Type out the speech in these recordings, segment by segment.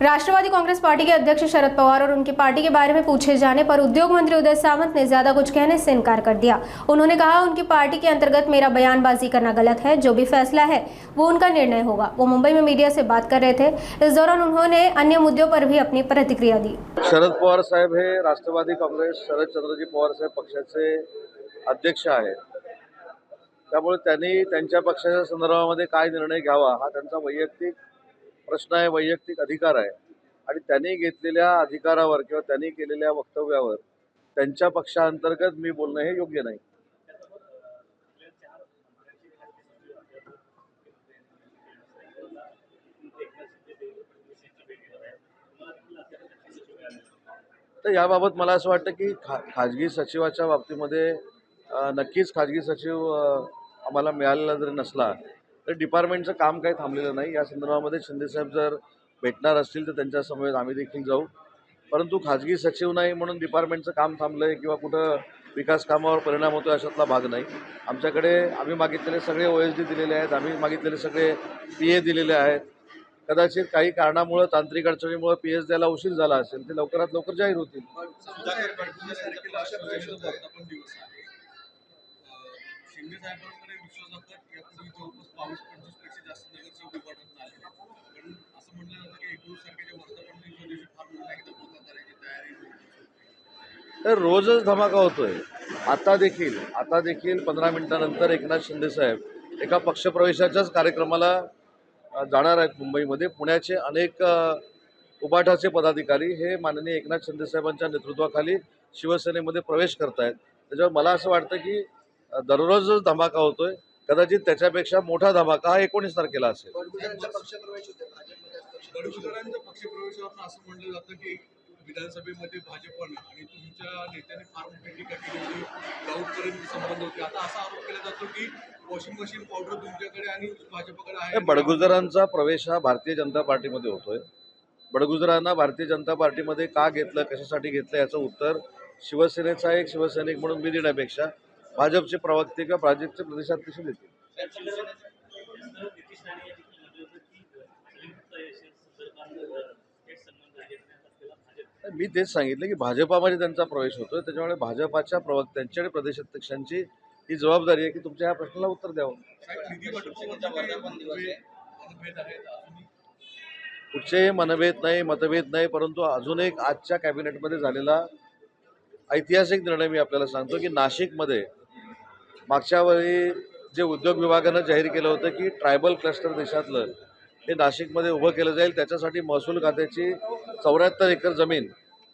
Rashtrawadi Congress party के अध्यक्ष शरद पवार और उनकी पार्टी के बारे में पूछे जाने पर उद्योग मंत्री उदय सामंत ने ज्यादा कुछ कहने से इनकार कर दिया। उन्होंने कहा, उनकी पार्टी के अंतर्गत मेरा बयानबाजी करना गलत है। जो भी फैसला है वो उनका निर्णय होगा। वो मुंबई में मीडिया से बात कर रहे थे। इस दौरान उन्होंने अन्य मुद्दों पर भी अपनी प्रतिक्रिया दी। शरद पवार साहेब हे राष्ट्रवादी काँग्रेस शरदचंद्रजी पवार साहेब पक्षाचे अध्यक्ष आहेत, त्यामुळे त्यांनी त्यांच्या पक्षाच्या संदर्भामध्ये काय निर्णय घ्यावा हा त्यांचा वैयक्तिक प्रश्न आहे, वैयक्तिक अधिकार आहे आणि त्यांनी घेतलेल्या अधिकारावर किंवा त्यांनी केलेल्या वक्तव्यावर त्यांच्या पक्षांतर्गत मी बोलणं हे योग्य नाही। तर याबाबत मला असं वाटतं की खाजगी सचिवाच्या बाबतीमध्ये नक्कीच खाजगी सचिव आम्हाला मिळालेला जरी नसला तर डिपार्टमेंटचं काम काही थांबलेलं नाही। या संदर्भामध्ये शिंदेसाहेब जर भेटणार असतील तर त्यांच्या समवेत आम्ही देखील जाऊ, परंतु खाजगी सचिव नाही म्हणून डिपार्टमेंटचं काम थांबलंय किंवा कुठं विकास कामावर परिणाम होतोय अशातला भाग नाही। आमच्याकडे आम्ही मागितलेले सगळे OSD दिलेले आहेत, आम्ही मागितलेले सगळे PA दिलेले आहेत। कदाचित काही कारणामुळे तांत्रिक अडचणीमुळे PS द्यायला उशीर झाला असेल, ते लवकरात लवकर जाहीर होतील। तर रोजच धमाका होतोय। आता देखील 15 मिनिटांनंतर एकनाथ शिंदे साहेब एका पक्षप्रवेशाच्याच कार्यक्रमाला जाणार आहेत मुंबईमध्ये। पुण्याचे अनेक उबाटाचे पदाधिकारी हे माननीय एकनाथ शिंदे साहेबांच्या नेतृत्वाखाली शिवसेनेमध्ये प्रवेश करतायत। त्याच्यामुळे मला असं वाटतं की दररोजच धमाका होतोय, कदाचित त्याच्यापेक्षा मोठा धमाका हा 19 तारखेला असेल। असं म्हटलं जातं की विधानसभेमध्ये भाजपनं आणि तुमच्या नेत्याने फार मोठी टीका केली, राऊतपर्यंत संबंध होते। आता असा आरोप केला जातो की वॉशिंग मशीन पावडर तुमच्याकडे आणि भाजपकडे आहे। बडगुजरांचा प्रवेश हा भारतीय जनता पार्टीमध्ये होतोय। बडगुजरांना भारतीय जनता पार्टीमध्ये का घेतलं, कशासाठी घेतलं याचं उत्तर शिवसेनेचा एक शिवसैनिक म्हणून मी देण्यापेक्षा भाजपचे प्रवक्ते किंवा भाजपचे प्रदेशाध्यक्ष देतील। मी तेच सांगितलं की भाजपामध्ये त्यांचा प्रवेश होतोय, त्याच्यामुळे भाजपाच्या प्रवक्त्यांची आणि प्रदेशाध्यक्षांची ही जबाबदारी आहे की तुमच्या ह्या प्रश्नाला उत्तर द्यावं। कुठचेही मतभेद नाही, परंतु अजून एक आजच्या कॅबिनेटमध्ये झालेला ऐतिहासिक निर्णय मी आपल्याला सांगतो की नाशिकमध्ये मागच्या वेळी जे उद्योग विभागानं जाहीर केलं होतं की ट्रायबल क्लस्टर देशातलं हे नाशिकमध्ये उभं केलं जाईल, त्याच्यासाठी महसूल खात्याची 74 एकर जमीन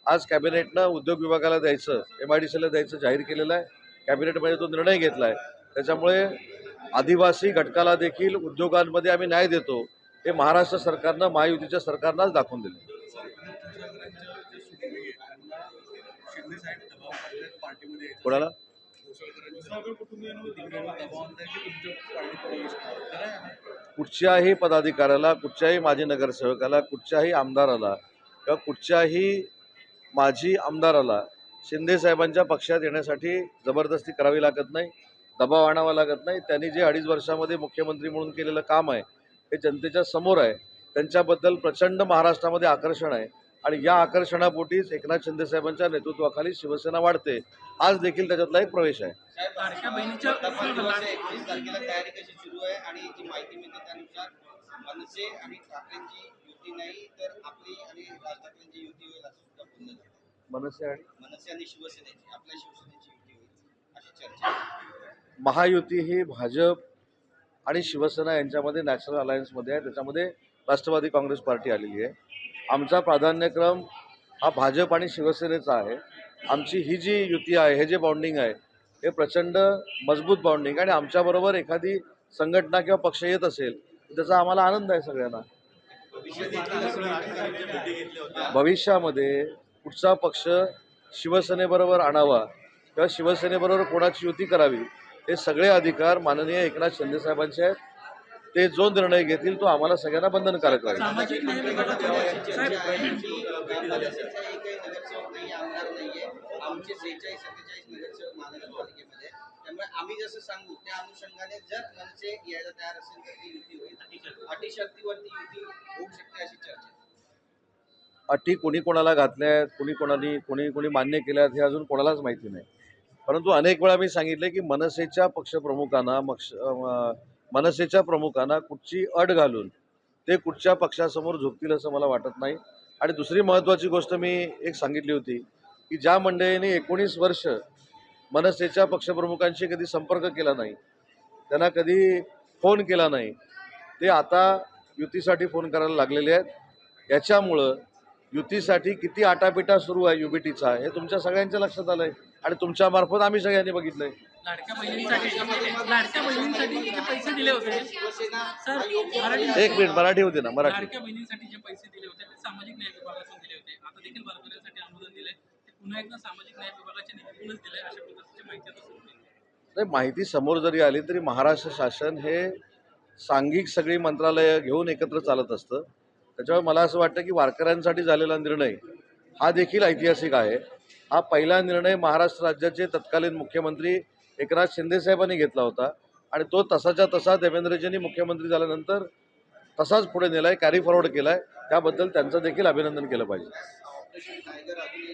आज कॅबिनेटनं उद्योग विभागाला द्यायचं, MIDCला द्यायचं जाहीर केलेलं आहे। कॅबिनेटमध्ये तो निर्णय घेतला आहे। त्याच्यामुळे आदिवासी घटकाला देखील उद्योगांमध्ये आम्ही न्याय देतो हे महाराष्ट्र सरकारनं महायुतीच्या सरकारनंच दाखवून दिलं। कोणाला कुठच्याही पदाधिकाऱ्याला, कुठच्याही माजी नगरसेवकाला, कुठच्याही आमदाराला किंवा कुठच्याही माजी आमदाराला शिंदे साहेबांच्या पक्षात येण्यासाठी जबरदस्ती करावी लागत नाही, दबाव आणावा लागत नाही। त्यांनी जे 2.5 वर्षामध्ये मुख्यमंत्री म्हणून केलेलं काम आहे हे जनतेच्या समोर आहे। त्यांच्याबद्दल प्रचंड महाराष्ट्रामध्ये आकर्षण आहे आणि या आकर्षणापोटीच एकनाथ शिंदे साहेबांच्या नेतृत्वाखाली शिवसेना वाढते। आज देखील त्याच्यातला एक प्रवेश आहे। महायुती ही भाजप आणि शिवसेना यांच्यामध्ये नॅशनल अलायन्समध्ये आहे, त्याच्यामध्ये राष्ट्रवादी काँग्रेस पार्टी आलेली आहे। आमचा प्राधान्यक्रम हा भाजप आणि शिवसेनेचा आहे। आमची ही जी युती आहे, हे जे बॉन्डिंग आहे हे प्रचंड मजबूत बॉन्डिंग आणि आमच्याबरोबर एखादी संघटना किंवा पक्ष येत असेल तर त्याचा आम्हाला आनंद आहे सगळ्यांना। भविष्यामध्ये कुठचा पक्ष शिवसेनेबरोबर आणावा किंवा शिवसेनेबरोबर कोणाची युती करावी हे सगळे अधिकार माननीय एकनाथ शिंदे साहेबांचे आहेत। ते जो निर्णय घेतील तो आम्हाला सगळ्यांना बंधनकारक आहे। आम्ही जसं सांगू त्या अनुषंगाने जर मनसे यायला तयार असेल तर ती युती होईल। अटी शर्तीवरती युती होऊ शकते अशी चर्चा। अटी कोणी कोणाला घातल्या आहेत, कोणी मान्य केल्या आहेत हे अजून कोणालाच माहिती नाही. परंतु अनेक वेळा मी सांगितले की मनसेच्या प्रमुखांना कुठची अट घालून ते कुठच्या पक्षासमोर झुकतील असं मला वाटत नाही. आणि दुसरी महत्त्वाची गोष्ट मी एक सांगितली होती की ज्या मंडळींनी 19 वर्ष मनसेच्या पक्षप्रमुखांशी कधी संपर्क केला नाही, त्यांना कधी फोन केला नाही, ते आता युतीसाठी फोन करायला लागलेले आहेत. याच्यामुळं युतीसाठी किती आटापिटा सुरू आहे युबीटीचा हे तुमच्या सगळ्यांच्या लक्षात आलंय आणि तुमच्या मार्फत आम्ही सगळ्यांनी बघितलंय. लाडक्या बहिणींसाठी जे पैसे दिले होते शिवसेना सर, अयोग्य मराठी एक मिनिट मराठी होते ना, मराठी. लाडक्या बहिणींसाठी जे पैसे दिले होते ते सामाजिक न्याय विभागातून दिले होते. आता देखील वारकऱ्यांसाठी अनुदान दिले ते पुन्हा एकदा सामाजिक न्याय विभागाच्या निधीतूनच दिले अशा पद्धतीची माहिती आता समोर येते. नाही, माहिती समोर जरी आली तरी महाराष्ट्र शासन हे सांघिक सगळी मंत्रालय घेऊन एकत्र चालत असतं. त्याच्यामुळे मला असं वाटतं की वारकऱ्यांसाठी झालेला निर्णय हा देखील ऐतिहासिक आहे. हा पहिला निर्णय महाराष्ट्र राज्याचे तत्कालीन मुख्यमंत्री एकनाथ शिंदे साहेबांनी घेतला होता आणि तो तसाच्या तसा देवेंद्रजींनी मुख्यमंत्री झाल्यानंतर तसाच पुढे नेलाय, कॅरी फॉरवर्ड केलाय. त्याबद्दल त्यांचं देखील अभिनंदन केलं पाहिजे. ऑपरेशन टायगर अजूनही